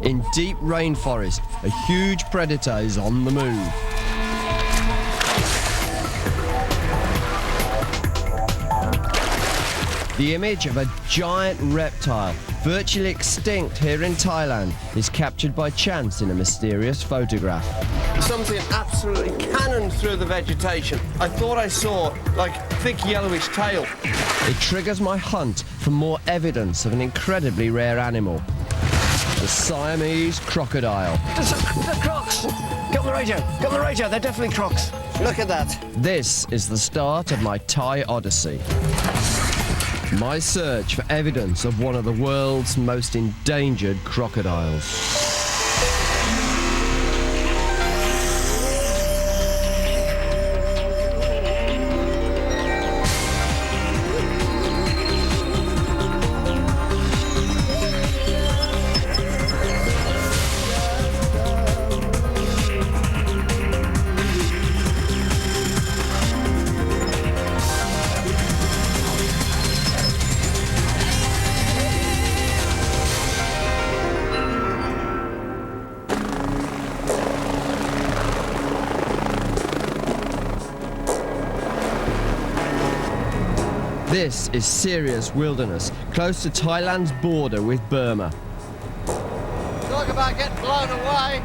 In deep rainforest, a huge predator is on the move. The image of a giant reptile, virtually extinct here in Thailand, is captured by chance in a mysterious photograph. Something absolutely cannoned through the vegetation. I thought I saw, like, thick yellowish tail. It triggers my hunt for more evidence of an incredibly rare animal. The Siamese crocodile. They're crocs! Get on the radio! Get on the radio! They're definitely crocs! Look at that. This is the start of my Thai odyssey. My search for evidence of one of the world's most endangered crocodiles. This is serious wilderness, close to Thailand's border with Burma. Talk about getting blown away.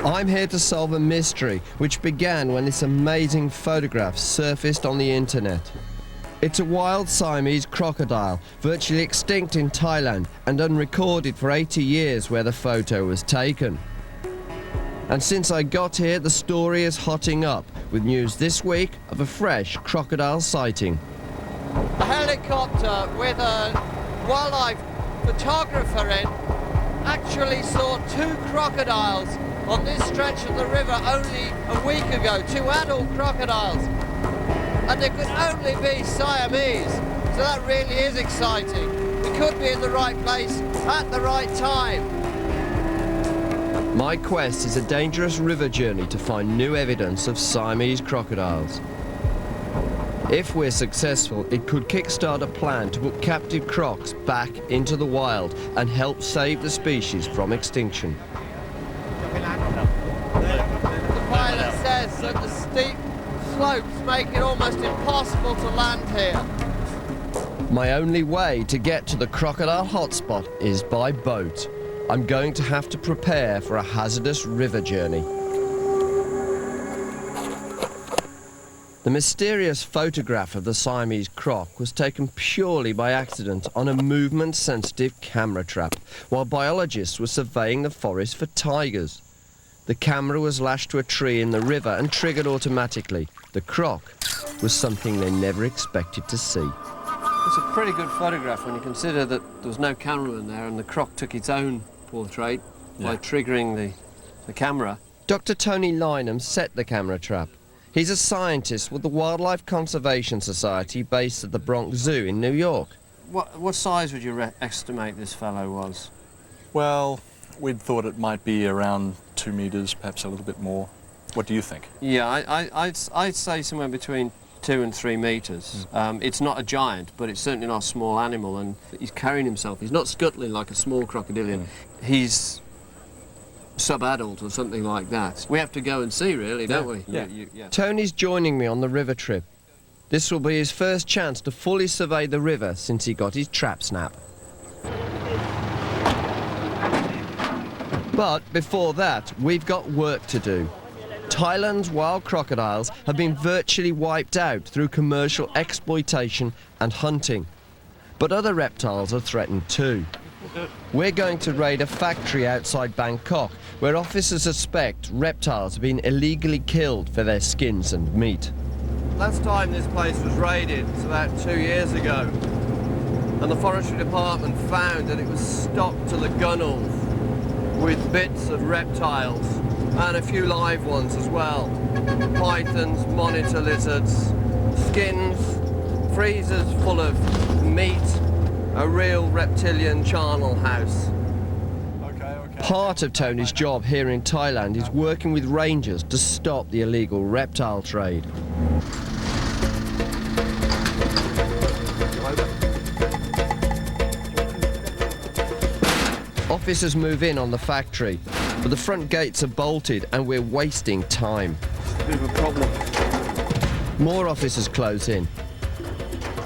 I'm here to solve a mystery which began when this amazing photograph surfaced on the internet. It's a wild Siamese crocodile, virtually extinct in Thailand and unrecorded for 80 years where the photo was taken. And since I got here, the story is hotting up, with news this week of a fresh crocodile sighting. A helicopter with a wildlife photographer in actually saw 2 crocodiles on this stretch of the river only a week ago, 2 adult crocodiles. And they could only be Siamese, so that really is exciting. We could be in the right place at the right time. My quest is a dangerous river journey to find new evidence of Siamese crocodiles. If we're successful, it could kickstart a plan to put captive crocs back into the wild and help save the species from extinction. The pilot says that the steep slopes make it almost impossible to land here. My only way to get to the crocodile hotspot is by boat. I'm going to have to prepare for a hazardous river journey. The mysterious photograph of the Siamese croc was taken purely by accident on a movement-sensitive camera trap while biologists were surveying the forest for tigers. The camera was lashed to a tree in the river and triggered automatically. The croc was something they never expected to see. It's a pretty good photograph when you consider that there was no cameraman there and the croc took its own portrait by triggering the camera. Dr. Tony Lynham set the camera trap. He's a scientist with the Wildlife Conservation Society based at the Bronx Zoo in New York. What size would you estimate this fellow was? Well, we'd thought it might be around 2 meters, perhaps a little bit more. What do you think? Yeah, I'd say somewhere between 2 and 3 meters. It's not a giant, but it's certainly not a small animal, and he's carrying himself. He's not scuttling like a small crocodilian. He's sub-adult or something like that. We have to go and see, really, don't we? Yeah. Tony's joining me on the river trip. This will be his first chance to fully survey the river since he got his trap snap. But before that, we've got work to do. Thailand's wild crocodiles have been virtually wiped out through commercial exploitation and hunting. But other reptiles are threatened too. We're going to raid a factory outside Bangkok where officers suspect reptiles have been illegally killed for their skins and meat. Last time this place was raided was about 2 years ago, and the forestry department found that it was stocked to the gunnels with bits of reptiles and a few live ones as well. Pythons, monitor lizards, skins, freezers full of meat, a real reptilian charnel house. Part of Tony's job here in Thailand is working with rangers to stop the illegal reptile trade. Officers move in on the factory, but the front gates are bolted and we're wasting time. It's a bit of a problem. More officers close in.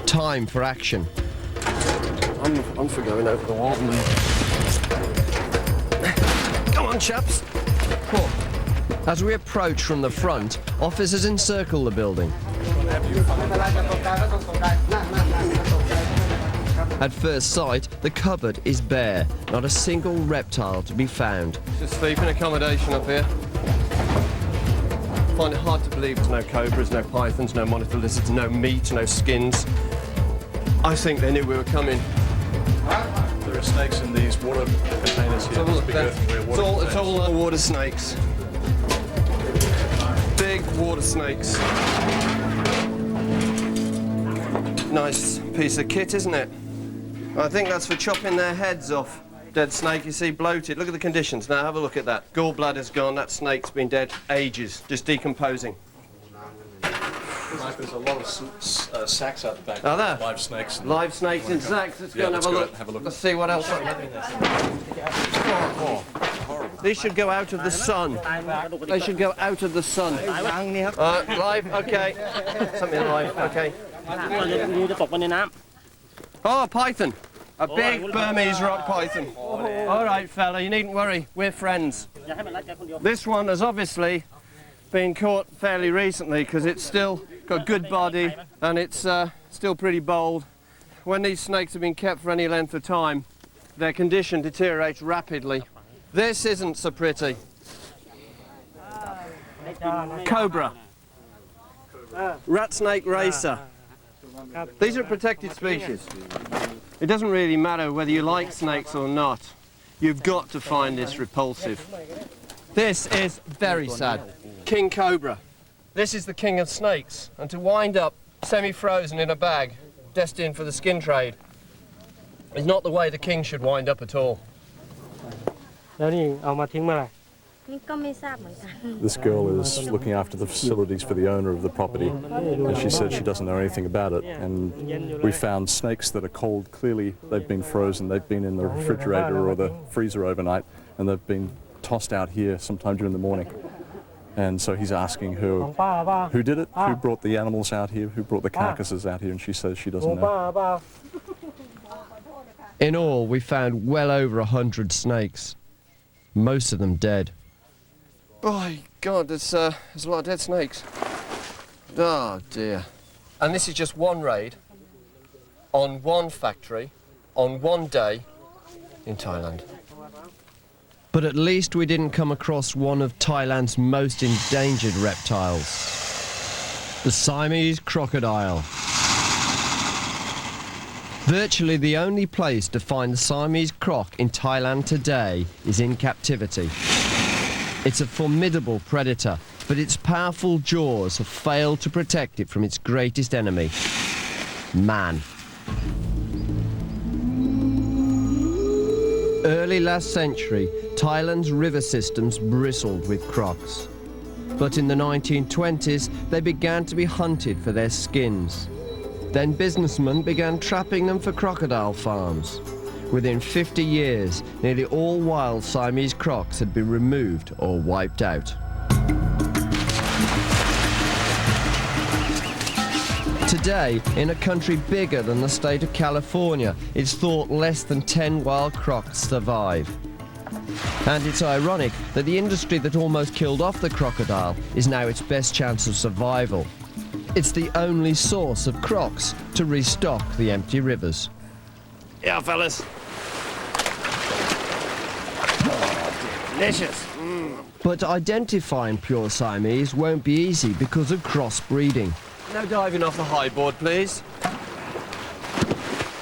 Time for action. I'm for going over the wall, mate. Come on, chaps. Whoa. As we approach from the front, officers encircle the building. At first sight, the cupboard is bare. Not a single reptile to be found. Just sleeping accommodation up here. Find it hard to believe there's no cobras, no pythons, no monitor lizards, no meat, no skins. I think they knew we were coming. There are snakes in these water containers here. It's all water snakes. Big water snakes. Nice piece of kit, isn't it? I think that's for chopping their heads off. Dead snake, you see, bloated. Look at the conditions. Now have a look at that. Gallbladder's gone. That snake's been dead ages, just decomposing. There's a lot of sacks out the back. Are there? Live snakes. Live snakes in sacks. Let's go and have a look. Let's see what else. These should go out of the sun. They should go out of the sun. Live, okay. Something live, okay. Oh, python. A big Burmese rock python. All right, fella, you needn't worry. We're friends. This one has obviously been caught fairly recently because it's still got a good body and it's still pretty bold. When these snakes have been kept for any length of time, their condition deteriorates rapidly. This isn't so pretty. Cobra. Rat snake racer. These are protected species. It doesn't really matter whether you like snakes or not. You've got to find this repulsive. This is very sad. King cobra. This is the king of snakes, and to wind up semi-frozen in a bag, destined for the skin trade, is not the way the king should wind up at all. This girl is looking after the facilities for the owner of the property, and she said she doesn't know anything about it. And we found snakes that are cold. Clearly, they've been frozen. They've been in the refrigerator or the freezer overnight, and they've been tossed out here sometime during the morning. And so he's asking her who did it, who brought the animals out here, who brought the carcasses out here, and she says she doesn't know. In all, we found well over 100 snakes, most of them dead. Oh, God, there's a lot of dead snakes. Oh, dear. And this is just one raid on one factory on one day in Thailand. But at least we didn't come across one of Thailand's most endangered reptiles, the Siamese crocodile. Virtually the only place to find the Siamese croc in Thailand today is in captivity. It's a formidable predator, but its powerful jaws have failed to protect it from its greatest enemy, man. Early last century, Thailand's river systems bristled with crocs. But in the 1920s, they began to be hunted for their skins. Then businessmen began trapping them for crocodile farms. Within 50 years, nearly all wild Siamese crocs had been removed or wiped out. Today, in a country bigger than the state of California, it's thought less than 10 wild crocs survive. And it's ironic that the industry that almost killed off the crocodile is now its best chance of survival. It's the only source of crocs to restock the empty rivers. Yeah, fellas. Oh, delicious. But identifying pure Siamese won't be easy because of crossbreeding. No diving off the high board, please.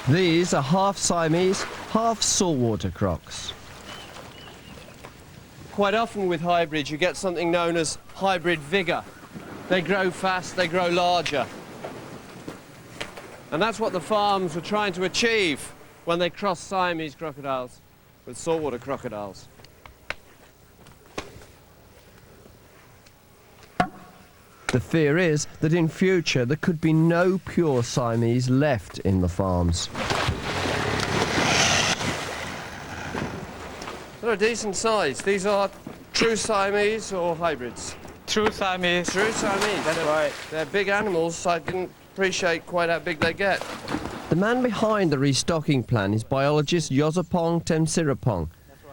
These are half Siamese, half saltwater crocs. Quite often with hybrids you get something known as hybrid vigour. They grow fast, they grow larger. And that's what the farms were trying to achieve when they crossed Siamese crocodiles with saltwater crocodiles. The fear is that in future there could be no pure Siamese left in the farms. They're a decent size. These are true Siamese or hybrids? True Siamese. True Siamese. That's right. They're big animals, so I didn't appreciate quite how big they get. The man behind the restocking plan is biologist Yozapong Temsirapong,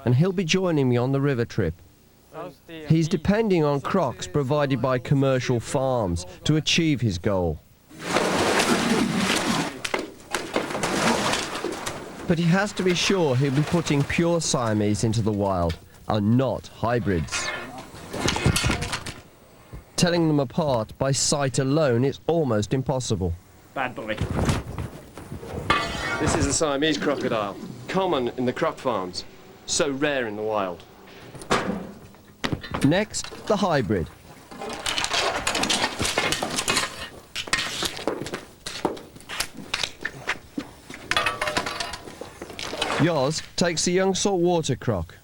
and he'll be joining me on the river trip. He's depending on crocs provided by commercial farms to achieve his goal. But he has to be sure he'll be putting pure Siamese into the wild, and not hybrids. Telling them apart by sight alone is almost impossible. Bad boy. This is a Siamese crocodile, common in the croc farms, so rare in the wild. Next, the hybrid. Yoz takes the young saltwater croc.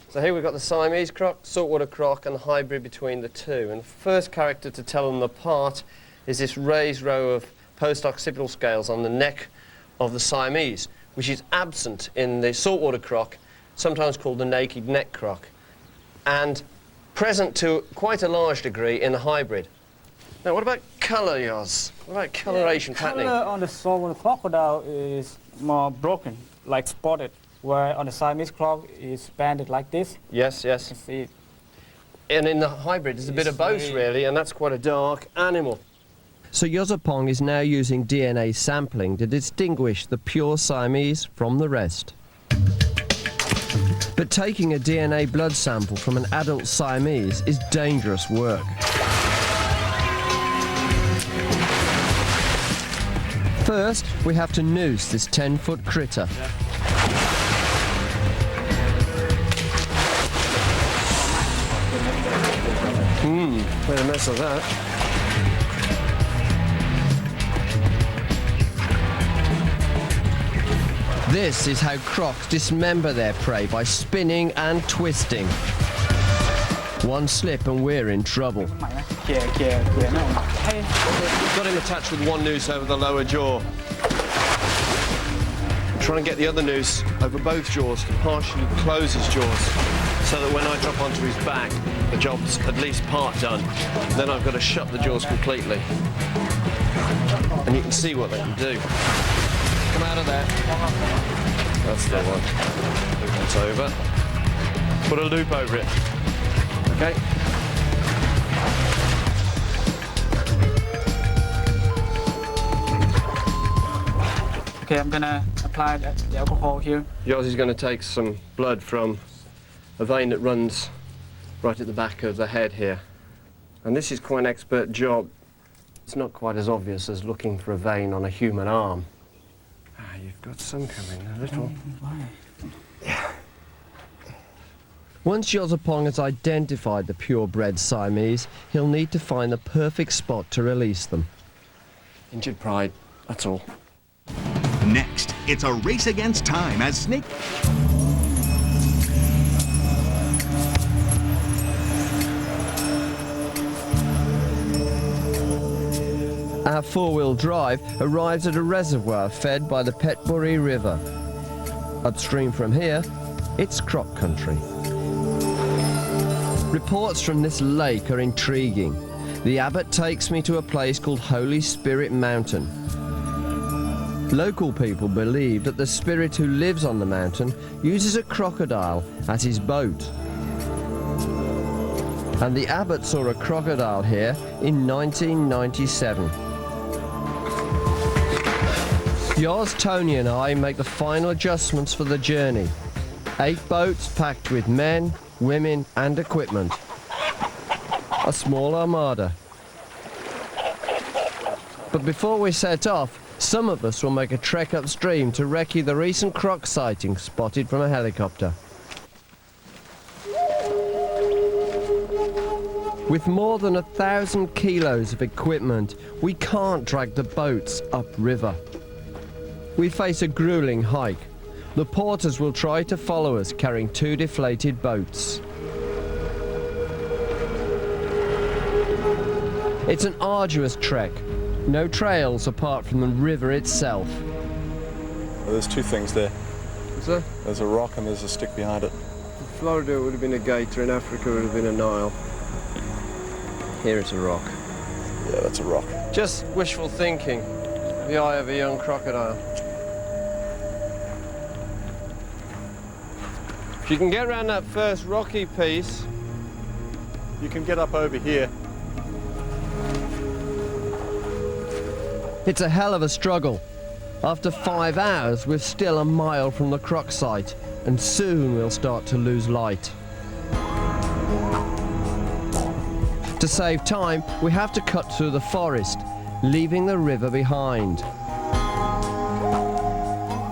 So here we've got the Siamese croc, saltwater croc, and the hybrid between the two. And the first character to tell them apart is this raised row of post-occipital scales on the neck of the Siamese, which is absent in the saltwater croc, sometimes called the naked neck croc, and present to quite a large degree in the hybrid. Now, what about colour, Yoz? What about coloration, patterning? Color on the saltwater crocodile is more broken, like spotted, where on the Siamese croc is banded like this. Yes, yes. You can see it. And in the hybrid, there's a bit of both, really, and that's quite a dark animal. So Yozapong is now using DNA sampling to distinguish the pure Siamese from the rest. But taking a DNA blood sample from an adult Siamese is dangerous work. First, we have to noose this 10-foot critter. Made a mess of that. This is how crocs dismember their prey, by spinning and twisting. One slip and we're in trouble. Got him attached with one noose over the lower jaw. Try and get the other noose over both jaws to partially close his jaws, so that when I drop onto his back, the job's at least part done. Then I've got to shut the jaws completely. And you can see what they can do. Come out of there. That's the one. Loop that over. Put a loop over it. Okay. Okay, I'm gonna apply the alcohol here. Yoz is going to take some blood from a vein that runs right at the back of the head here. And this is quite an expert job. It's not quite as obvious as looking for a vein on a human arm. Ah, you've got some coming, a little. Yeah. Once Yozapong has identified the purebred Siamese, he'll need to find the perfect spot to release them. Injured pride, that's all. Next, it's a race against time as Snake... Our four-wheel drive arrives at a reservoir fed by the Petbury River. Upstream from here, it's croc country. Reports from this lake are intriguing. The abbot takes me to a place called Holy Spirit Mountain. Local people believe that the spirit who lives on the mountain uses a crocodile as his boat. And the abbot saw a crocodile here in 1997. Yoz, Tony and I make the final adjustments for the journey. 8 boats packed with men, women and equipment. A small armada. But before we set off, some of us will make a trek upstream to recce the recent croc sighting spotted from a helicopter. With more than 1,000 kilos of equipment, we can't drag the boats upriver. We face a grueling hike. The porters will try to follow us carrying 2 deflated boats. It's an arduous trek, No trails apart from the river itself. Well, there's two things there. Is there? There's a rock and there's a stick behind it. In Florida it would have been a gator, in Africa it would have been a Nile. Here it's a rock. Yeah, that's a rock. Just wishful thinking. The eye of a young crocodile. If you can get around that first rocky piece, You can get up over here. It's a hell of a struggle. After 5 hours, we're still a mile from the croc site, and soon we'll start to lose light. To save time, we have to cut through the forest, leaving the river behind.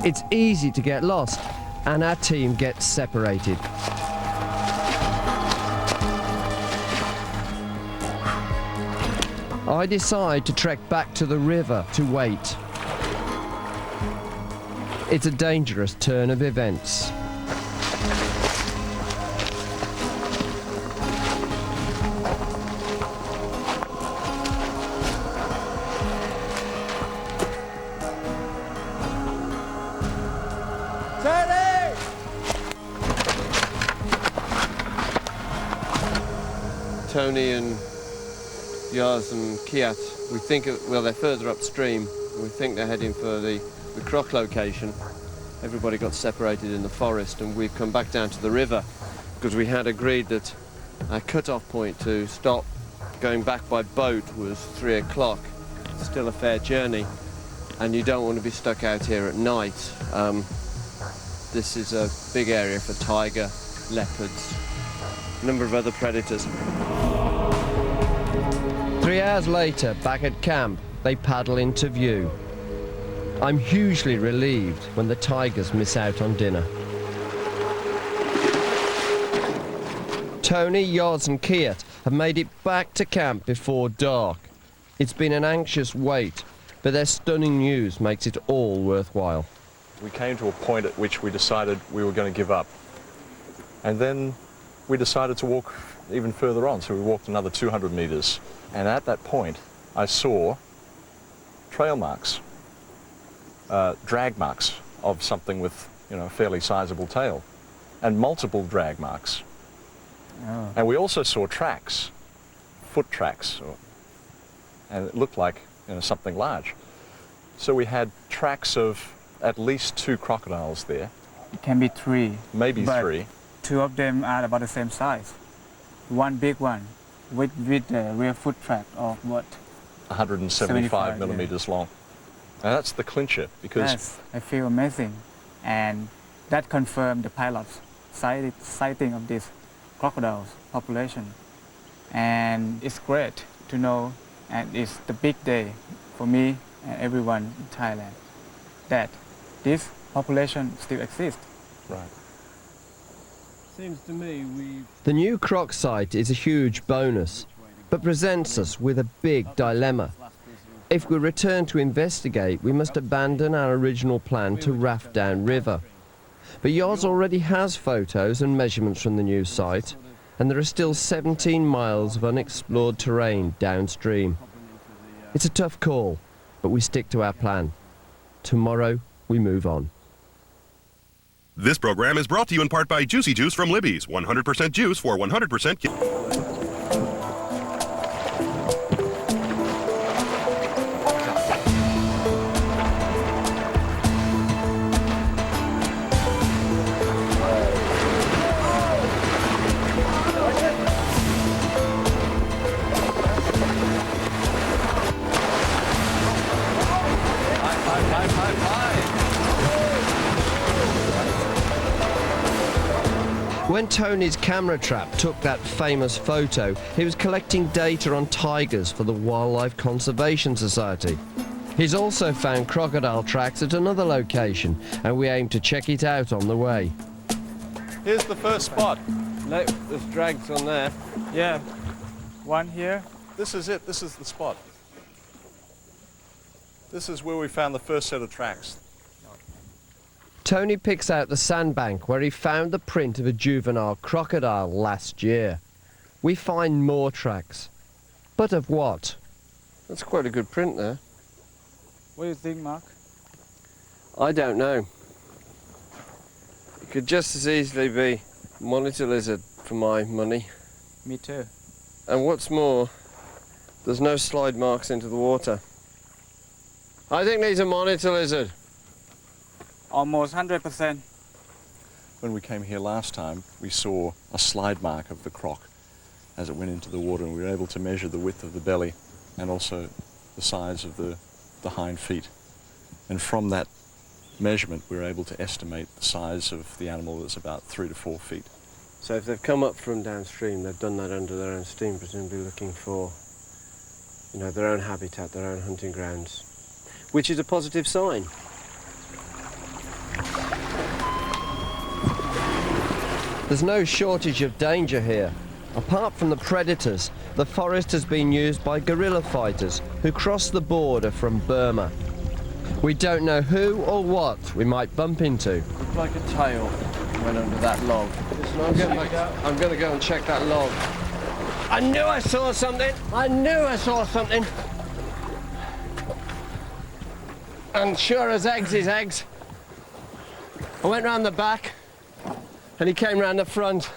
It's easy to get lost, and our team gets separated. I decide to trek back to the river to wait. It's a dangerous turn of events. Tony and Yaz and Kiat, we think, well, they're further upstream. We think they're heading for the croc location. Everybody got separated in the forest and we've come back down to the river because we had agreed that our cut-off point to stop going back by boat was 3 o'clock. Still a fair journey and you don't want to be stuck out here at night. This is a big area for tiger, leopards, a number of other predators. 3 hours later, back at camp, they paddle into view. I'm hugely relieved when the tigers miss out on dinner. Tony, Yoz and Kiat have made it back to camp before dark. It's been an anxious wait, but their stunning news makes it all worthwhile. We came to a point at which we decided we were going to give up. And then we decided to walk even further on, so we walked another 200 meters. And at that point, I saw trail marks, drag marks of something with, a fairly sizable tail, and multiple drag marks. Oh. And we also saw tracks, foot tracks, and it looked like something large. So we had tracks of at least 2 crocodiles there. It can be 3. Maybe but 3. 2 of them are about the same size. One big one with the rear foot track of what? 175 millimeters long. And that's the clincher because... Yes, I feel amazing. And that confirmed the pilot's sighting of this crocodiles population. And it's great to know, and it's the big day for me and everyone in Thailand, that this population still exists. Right. Seems to me The new croc site is a huge bonus, but presents us with a big dilemma. If we return to investigate, we must abandon our original plan to raft down river. But Yoz already has photos and measurements from the new site, and there are still 17 miles of unexplored terrain downstream. It's a tough call, but we stick to our plan. Tomorrow, we move on. This program is brought to you in part by Juicy Juice from Libby's. 100% juice for 100%. When Tony's camera trap took that famous photo, he was collecting data on tigers for the Wildlife Conservation Society. He's also found crocodile tracks at another location, and we aim to check it out on the way. Here's the first spot. there's drags on there. Yeah, one here. This is it. This is the spot. This is where we found the first set of tracks. Tony picks out the sandbank where he found the print of a juvenile crocodile last year. We find more tracks. But of what? That's quite a good print there. What do you think, Mark? I don't know. It could just as easily be monitor lizard for my money. Me too. And what's more, there's no slide marks into the water. I think these are monitor lizard. Almost 100%. When we came here last time, we saw a slide mark of the croc as it went into the water, and we were able to measure the width of the belly and also the size of the hind feet. And from that measurement, we were able to estimate the size of the animal that's about 3 to 4 feet. So if they've come up from downstream, they've done that under their own steam, presumably looking for, you know, their own habitat, their own hunting grounds, which is a positive sign. There's no shortage of danger here. Apart from the predators, the forest has been used by guerrilla fighters who cross the border from Burma. We don't know who or what we might bump into. Looks like a tail went under that log. I'm going to go and check that log. I knew I saw something. I knew I saw something. And sure as eggs is eggs. I went round the back and he came round the front.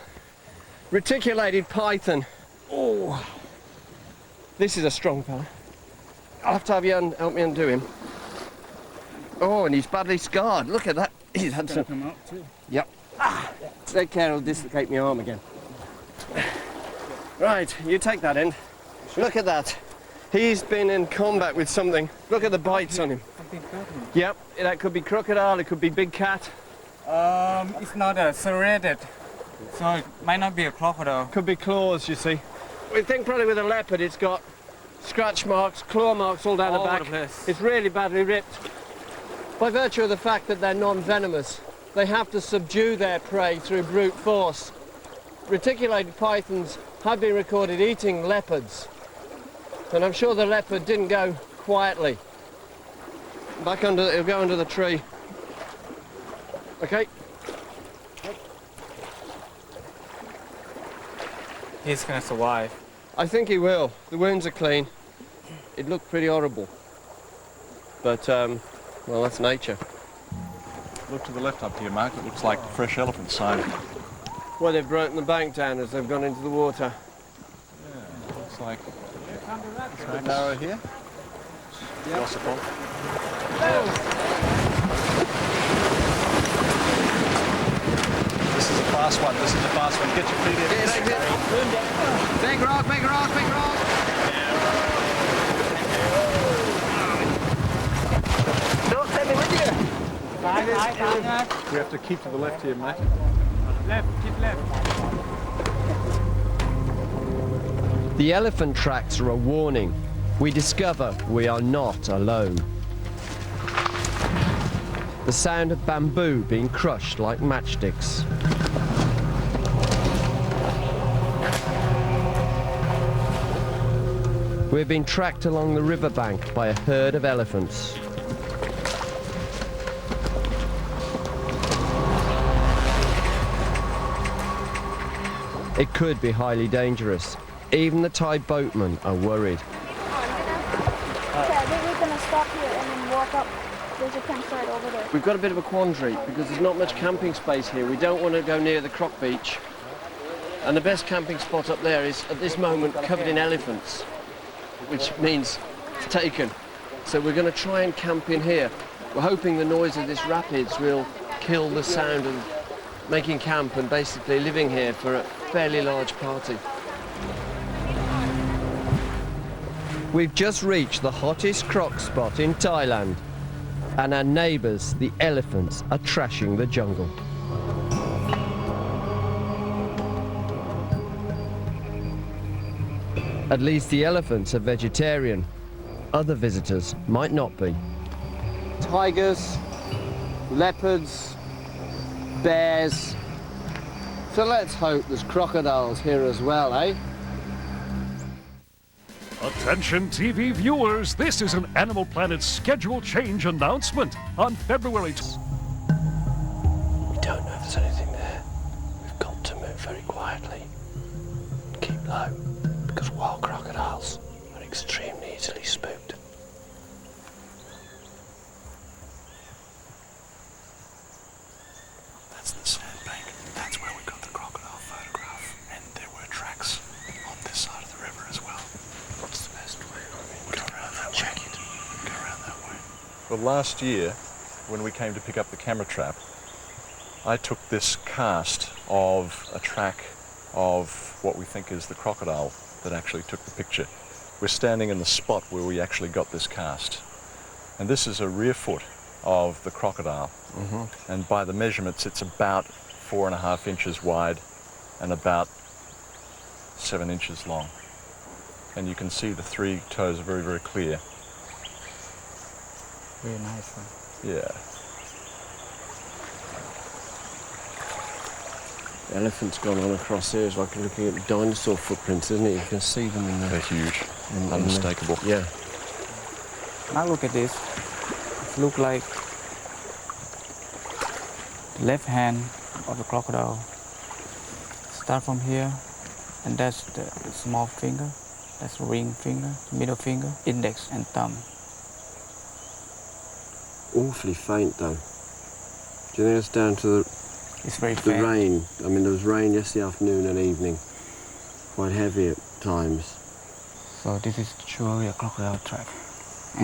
Reticulated python. Oh, this is a strong fella. I'll have to have you help me undo him. Oh, and he's badly scarred. Look at that. He's had some. Come out too. Yep. Take care, I'll dislocate my arm again. Right, you take that end. Look at that. He's been in combat with something. Look at the bites on him. Something cut him. Yep, that could be crocodile, it could be big cat. It's not serrated, so it might not be a crocodile. Could be claws, you see. We think probably with a leopard it's got scratch marks, claw marks all down the back. It's really badly ripped. By virtue of the fact that they're non-venomous, they have to subdue their prey through brute force. Reticulated pythons have been recorded eating leopards, and I'm sure the leopard didn't go quietly. Back under, he'll go under the tree. Okay. He's gonna survive. I think he will. The wounds are clean. It looked pretty horrible. But, well, that's nature. Look to the left up here, Mark. It looks like fresh elephant sign. Well, they've broken the bank down as they've gone into the water. Yeah, looks like it's a bit narrow here. Yeah. Possible. This is a fast one. This is a fast one. Get your feet in. Big rock, big rock, big rock! Don't send me with you! We have to keep to the left here, mate. Left, keep left. The elephant tracks are a warning. We discover we are not alone. The sound of bamboo being crushed like matchsticks. We're being tracked along the riverbank by a herd of elephants. It could be highly dangerous. Even the Thai boatmen are worried. Okay, I think we're going to stop here and then walk up. There's a campsite over there. We've got a bit of a quandary because there's not much camping space here. We don't want to go near the Croc Beach. And the best camping spot up there is, at this moment, covered in elephants, which means it's taken. So we're going to try and camp in here. We're hoping the noise of this rapids will kill the sound of making camp and basically living here for a fairly large party. We've just reached the hottest croc spot in Thailand, and our neighbours, the elephants, are trashing the jungle. At least the elephants are vegetarian. Other visitors might not be. Tigers, leopards, bears. So let's hope there's crocodiles here as well, eh? Attention TV viewers, this is an Animal Planet schedule change announcement on February. We don't know if there's anything there. We've got to move very quietly and keep low because wild crocodiles are extremely easily spooked. That's the sandbank. That's where we got the crocodile photograph. And there were tracks on this side of the river as well. What's the best way? Go around that way. Check it. Go around that way. Well, last year, when we came to pick up the camera trap, I took this cast of a track of what we think is the crocodile that actually took the picture. We're standing in the spot where we actually got this cast. And this is a rear foot of the crocodile. And by the measurements, it's about 4.5 inches wide and about 7 inches long. And you can see the 3 toes are very, very clear. Very nice one. Yeah. The elephant's gone on across here. It's like looking at dinosaur footprints, isn't it? You can see them in there. They're huge, unmistakable. Yeah. Now look at this. It looks like the left hand of the crocodile. Start from here, and that's the small finger. That's the ring finger, middle finger, index and thumb. Awfully faint, though. Do you think it's down to It's very the faint. rain? I mean, there was rain yesterday afternoon and evening. Quite heavy at times. So this is surely a crocodile track.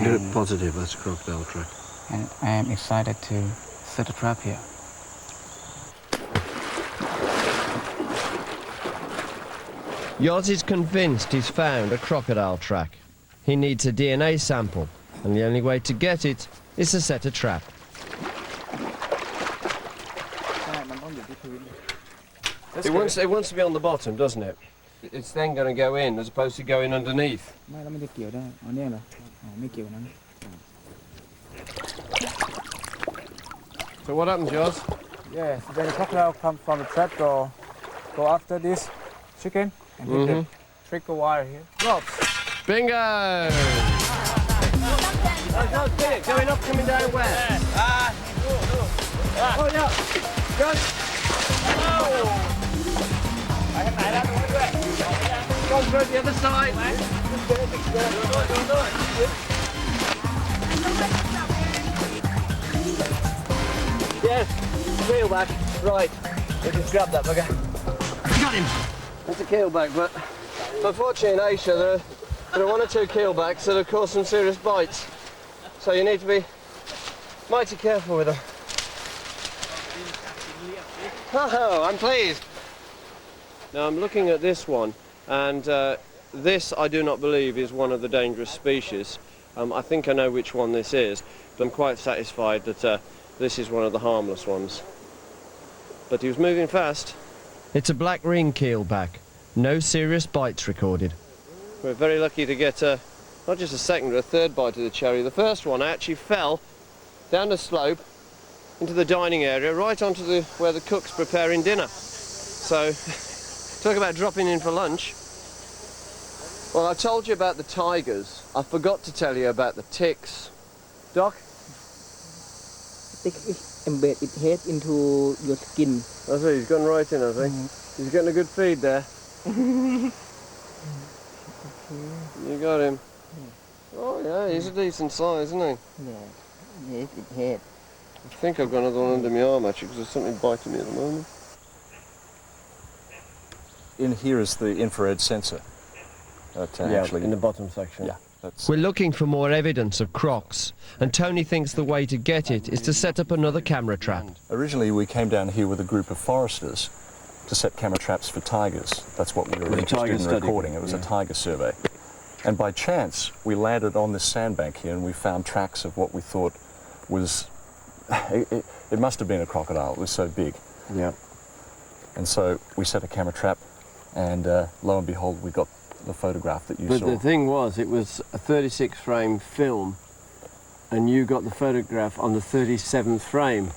You're positive that's a crocodile track. And I am excited to set a trap here. Yoz is convinced he's found a crocodile track. He needs a DNA sample, and the only way to get it is to set a trap. It wants to be on the bottom, doesn't it? It's then going to go in as opposed to going underneath. So what happens, Yoz? Yes, then the crocodile comes from the trap door. Go after this chicken and hit the trigger wire here. Drops. Bingo! Going up, coming down where? Oh, yeah. Good. Go through the other side. Yes, reel back. Right. We just grab that bugger. Got him. It's a keelback, but unfortunately in Asia there are 1 or 2 keelbacks that have caused some serious bites. So you need to be mighty careful with them. Oh, I'm pleased. Now I'm looking at this one, and this I do not believe is one of the dangerous species. I think I know which one this is, but I'm quite satisfied that this is one of the harmless ones. But he was moving fast. It's a black ring keelback. No serious bites recorded. We're very lucky to get not just a second or a third bite of the cherry. The first one actually fell down the slope into the dining area, right onto where the cook's preparing dinner. So, talk about dropping in for lunch. Well, I told you about the tigers. I forgot to tell you about the ticks. Doc? Tick embed its head into your skin. I see, he's gone right in, I think. He's getting a good feed there. You got him. Oh yeah, he's a decent size, isn't he? Yeah, yes, its head. I think I've got another one under my arm actually, because there's something biting me at the moment. In here is the infrared sensor. In the bottom section. Yeah. That's We're looking for more evidence of crocs, and Tony thinks the way to get it is to set up another camera trap. Originally, we came down here with a group of foresters to set camera traps for tigers. That's what we were interested in recording. It was a tiger survey. And by chance, we landed on this sandbank here and we found tracks of what we thought was... it must have been a crocodile. It was so big. Yeah. And so we set a camera trap, and lo and behold, we got the photograph that you saw. But the thing was, it was a 36 frame film, and you got the photograph on the 37th frame.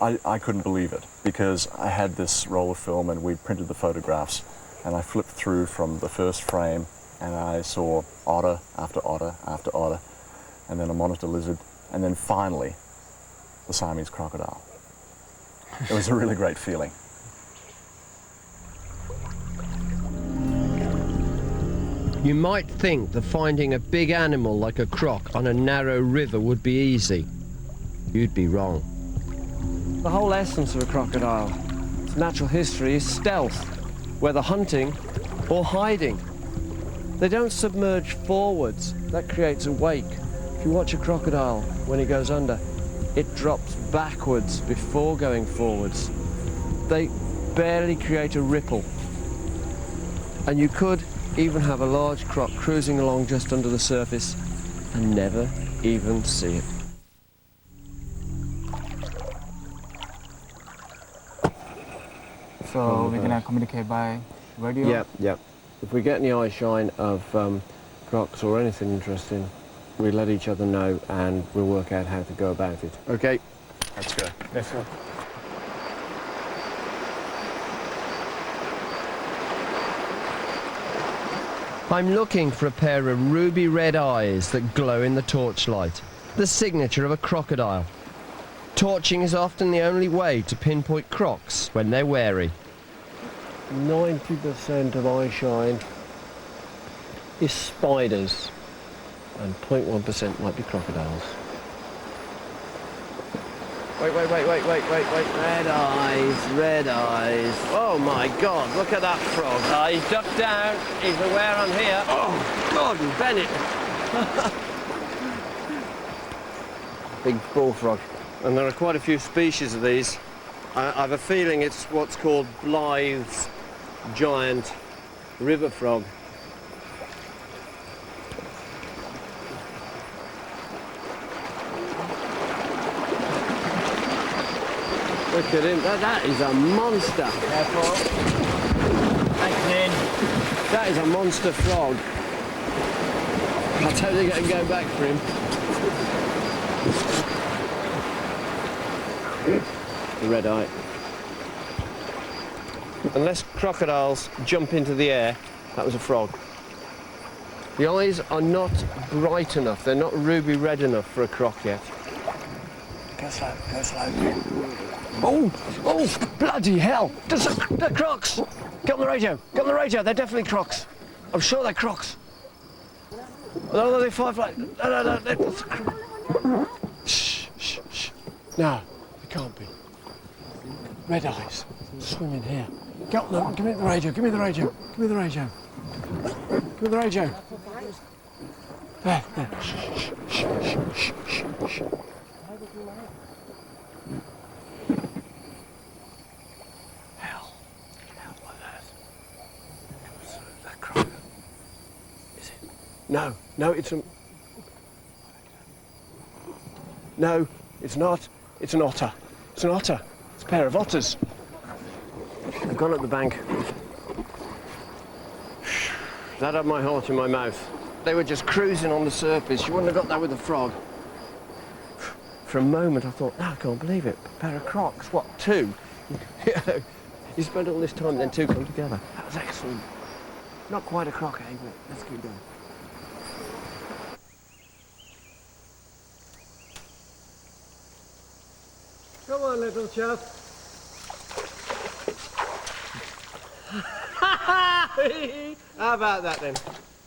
I couldn't believe it, because I had this roll of film and we printed the photographs, and I flipped through from the first frame and I saw otter after otter after otter, and then a monitor lizard, and then finally the Siamese crocodile. It was a really great feeling. You might think that finding a big animal like a croc on a narrow river would be easy. You'd be wrong. The whole essence of a crocodile, its natural history, is stealth, whether hunting or hiding. They don't submerge forwards. That creates a wake. If you watch a crocodile when it goes under, it drops backwards before going forwards. They barely create a ripple. And you could even have a large croc cruising along just under the surface and never even see it. So we're gonna communicate by radio? Yep. If we get any eye shine of crocs or anything interesting, we let each other know and we'll work out how to go about it. Okay? Let's go. Let's go. I'm looking for a pair of ruby red eyes that glow in the torchlight, the signature of a crocodile. Torching is often the only way to pinpoint crocs when they're wary. 90% of eye shine is spiders and 0.1% might be crocodiles. Wait. Red eyes. Oh my God, look at that frog. He's ducked down, he's aware I'm here. Oh, Gordon Bennett. Big bullfrog. And there are quite a few species of these. I have a feeling it's what's called Blythe's giant river frog. Look at him, that is a monster. Careful. Thanks, Lynn. That is a monster frog. I don't think I can go back for him. The red eye. Unless crocodiles jump into the air, that was a frog. The eyes are not bright enough, they're not ruby red enough for a croc yet. Go slow. Oh, bloody hell! They're crocs! Get on the radio, they're definitely crocs. I'm sure they're crocs. No, they're firefly. No, they're... Shh. No, they can't be. Red eyes, swimming here. Get on them, give me the radio. There. Shh. Hell on earth. That croc. Is it? No, it's a... No, it's not. It's an otter. It's a pair of otters. They've gone up the bank. That had my heart in my mouth. They were just cruising on the surface. You wouldn't have got that with a frog. For a moment I thought, no, I can't believe it. A pair of crocs, what, two? You spent all this time, then two come together. That was excellent. Not quite a croc, eh, but let's keep going. Come on, little chap. How about that then?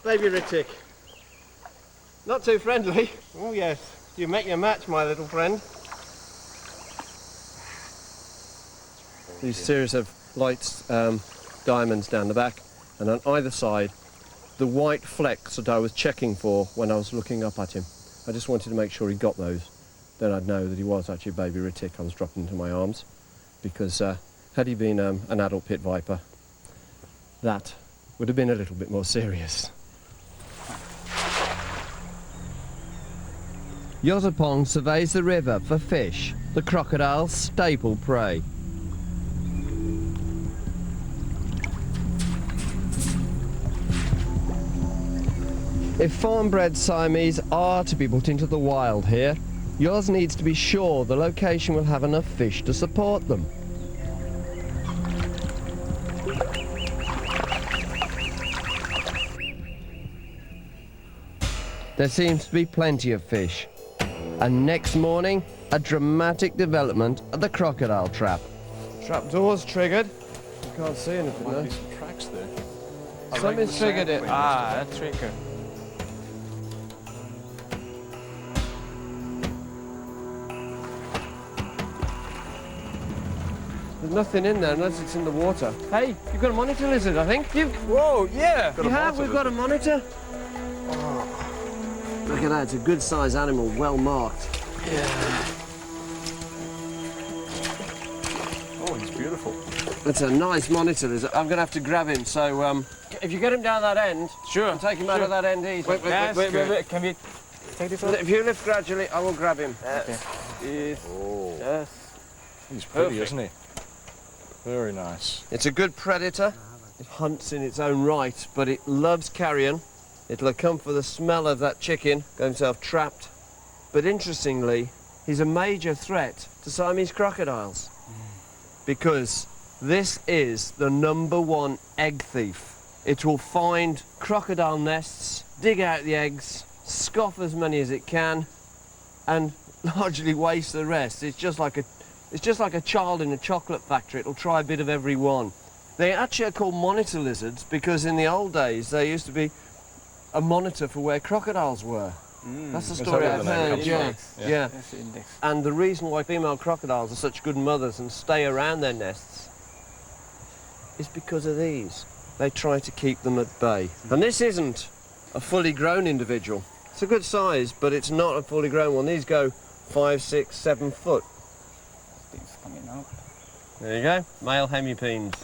Baby Ritik. Not too friendly. Oh yes, you make your match, my little friend. These series of lights, diamonds down the back, and on either side, the white flecks that I was checking for when I was looking up at him. I just wanted to make sure he got those. Then I'd know that he was actually Baby Ritik I was dropping into my arms, because had he been an adult pit viper, that would have been a little bit more serious. Yotapong surveys the river for fish, the crocodile's staple prey. If farm-bred Siamese are to be put into the wild here, Yoz needs to be sure the location will have enough fish to support them. There seems to be plenty of fish. And next morning, a dramatic development at the crocodile trap. Trap door's triggered. You can't see anything Might there. be some tracks there. Somebody's figured it. Ah, that's trigger. There's nothing in there unless it's in the water. Hey, you've got a monitor lizard, I think. Whoa, yeah. You have? We've got a monitor. Look at that, it's a good sized animal, well marked. Yeah. Oh, he's beautiful. It's a nice monitor lizard. I'm going to have to grab him, so if you get him down that end, sure, and take him out of that end easy. Wait, can we take this off? If you lift gradually, I will grab him. Okay. Yes. He's pretty, Perfect. isn't he? Very nice. It's a good predator. It hunts in its own right, but it loves carrion. It'll come for the smell of that chicken, got himself trapped. But interestingly, he's a major threat to Siamese crocodiles because this is the #1 egg thief. It will find crocodile nests, dig out the eggs, scoff as many as it can, and largely waste the rest. It's just like a child in a chocolate factory. It'll try a bit of every one. They actually are called monitor lizards because in the old days there used to be a monitor for where crocodiles were. That's the story I've heard, yeah. Yeah. That's the index. And the reason why female crocodiles are such good mothers and stay around their nests is because of these. They try to keep them at bay. And this isn't a fully grown individual. It's a good size, but it's not a fully grown one. These go 5, 6, 7 foot. Things coming out. There you go, male hemipenes.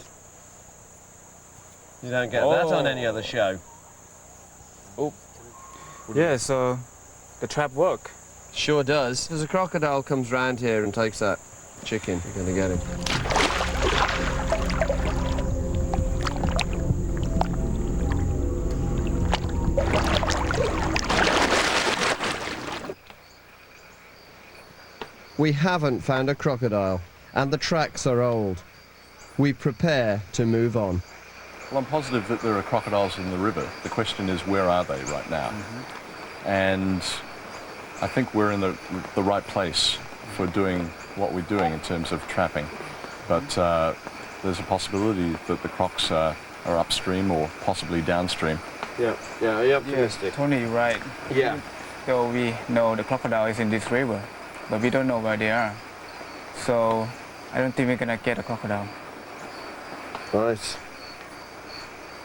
You don't get that on any other show. Oh. Yeah, so the trap work. Sure does. As a crocodile comes round here and takes that chicken, you're going to get him. We haven't found a crocodile, and the tracks are old. We prepare to move on. Well, I'm positive that there are crocodiles in the river. The question is, where are they right now? And I think we're in the right place for doing what we're doing in terms of trapping. But there's a possibility that the crocs are upstream or possibly downstream. Yeah, are you optimistic? Yeah, Tony, right. Yeah. So we know the crocodile is in this river, but we don't know where they are. So I don't think we're gonna get a crocodile. Right.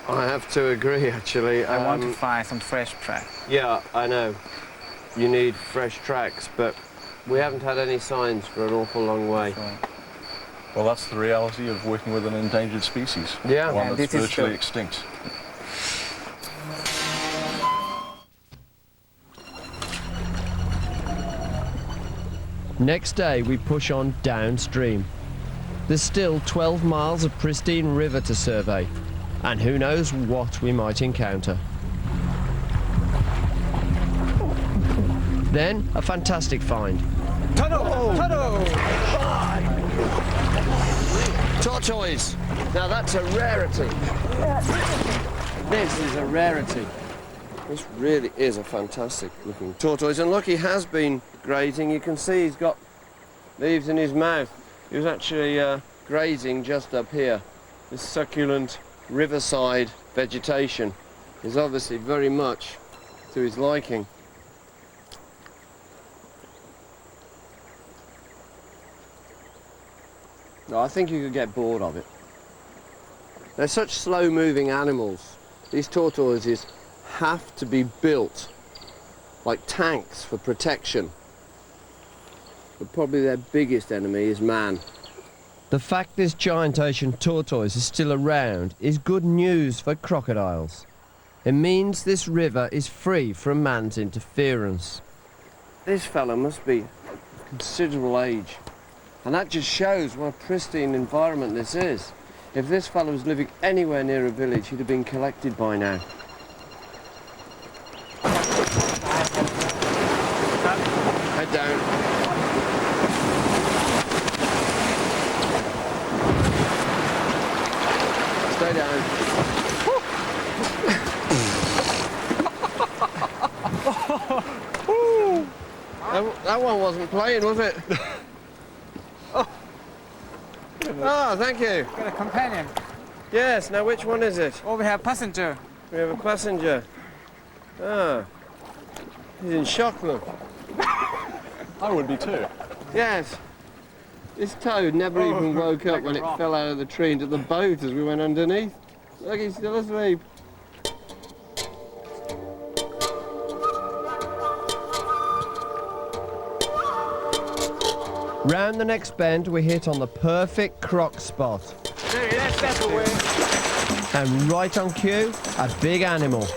I have to agree, actually. I want to find some fresh tracks. Yeah, I know. You need fresh tracks, but we haven't had any signs for an awful long way. Well, that's the reality of working with an endangered species. Yeah. One And that's this is virtually the- extinct. Next day, we push on downstream. There's still 12 miles of pristine river to survey, and who knows what we might encounter. Then, a fantastic find. Tortoise! Now that's a rarity. This is a rarity. This really is a fantastic looking tortoise. And look, he has been grazing. You can see he's got leaves in his mouth. He was actually grazing just up here. This succulent riverside vegetation is obviously very much to his liking. No, I think you could get bored of it. They're such slow-moving animals. These tortoises have to be built like tanks for protection. But probably their biggest enemy is man. The fact this giant ocean tortoise is still around is good news for crocodiles. It means this river is free from man's interference. This fella must be of considerable age. And that just shows what a pristine environment this is. If this fella was living anywhere near a village, he'd have been collected by now. Head down. Stay down. That one wasn't playing, was it? Oh, thank you. Got a companion. Yes, now which one is it? Oh, we have passenger. We have a passenger. Ah. He's in shock, look. I would be too. Yes. This toad never even woke up when it fell out of the tree into the boat as we went underneath. Look, he's still asleep. Round the next bend, we hit on the perfect croc spot. That's the way. And right on cue, a big animal.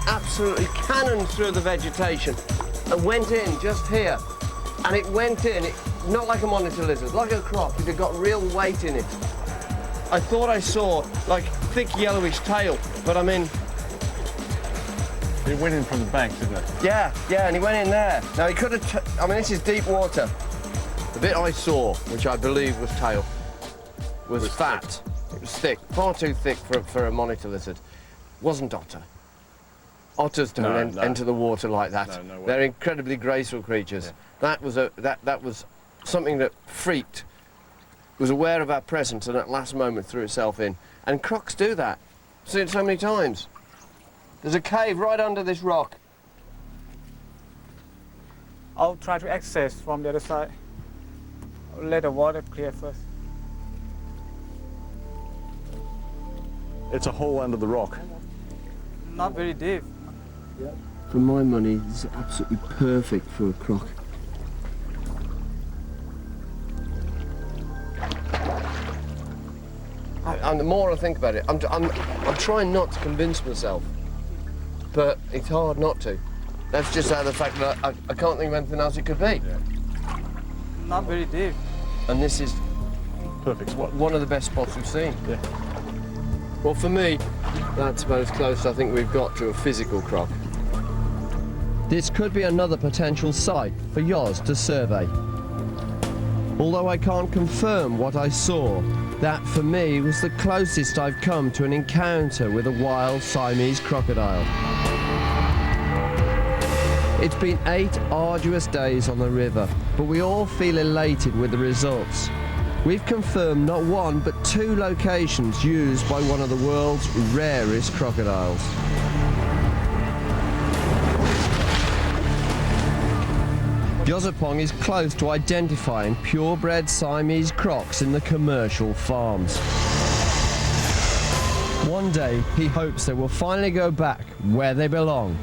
Absolutely cannoned through the vegetation and went in just here. And it went in, not like a monitor lizard, like a croc. It had got real weight in it. I thought I saw like thick yellowish tail, but I mean, It went in from the bank, didn't it? yeah, and he went in there. Now he could have, I mean, this is deep water. The bit I saw, which I believe was tail, was fat. It was thick, far too thick for a monitor lizard. Wasn't otter. Otters don't enter the water like that. No way. They're incredibly graceful creatures. Yeah. That was something that freaked, was aware of our presence and at last moment threw itself in. And crocs do that. I've seen it so many times. There's a cave right under this rock. I'll try to access from the other side. I'll let the water clear first. It's a hole under the rock. Not very deep. For my money, it's absolutely perfect for a croc. And the more I think about it, I'm trying not to convince myself, but it's hard not to. That's just out of the fact that I can't think of anything else it could be. Not very deep. And this is Perfect spot. one of the best spots we've seen. Yeah. Well, for me, that's about as close as I think we've got to a physical croc. This could be another potential site for Yoz to survey. Although I can't confirm what I saw, that for me was the closest I've come to an encounter with a wild Siamese crocodile. It's been 8 arduous days on the river, but we all feel elated with the results. We've confirmed not one but 2 locations used by one of the world's rarest crocodiles. Yozapong is close to identifying purebred Siamese crocs in the commercial farms. One day, he hopes they will finally go back where they belong,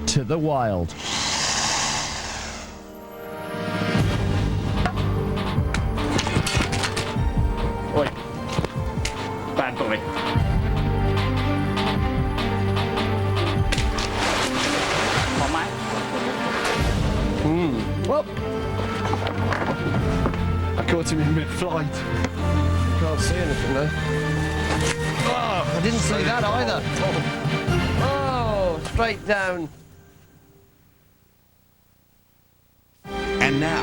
to the wild. Oi. Bad boy. Well, I caught him in mid-flight. Can't see anything there. Oh, I didn't see that either. Oh, straight down. And now,